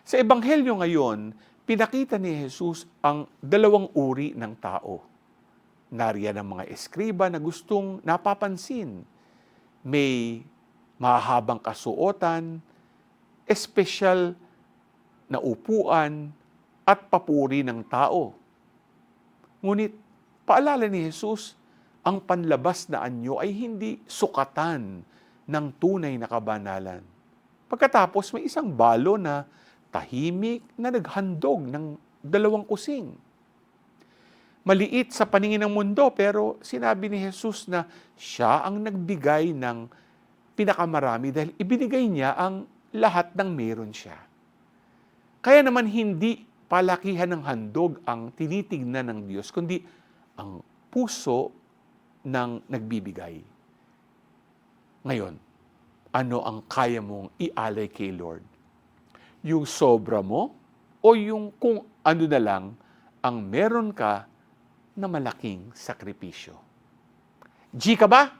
Sa Ebanghelyo ngayon, pinakita ni Jesus ang dalawang uri ng tao. Nariyan ang mga eskriba na gustong napapansin. May mahabang kasuotan, espesyal na upuan, at papuri ng tao. Ngunit, paalala ni Jesus, ang panlabas na anyo ay hindi sukatan ng tunay na kabanalan. Pagkatapos, may isang balo na tahimik na naghandog ng dalawang kusing. Maliit sa paningin ng mundo, pero sinabi ni Jesus na siya ang nagbigay ng pinakamarami dahil ibinigay niya ang lahat ng meron siya. Kaya naman hindi palakihan ng handog ang tinitignan ng Diyos, kundi ang puso ng nagbibigay. Ngayon, ano ang kaya mong ialay kay Lord? Yung sobra mo o yung kung ano na lang ang meron ka na malaking sakripisyo? G ka ba?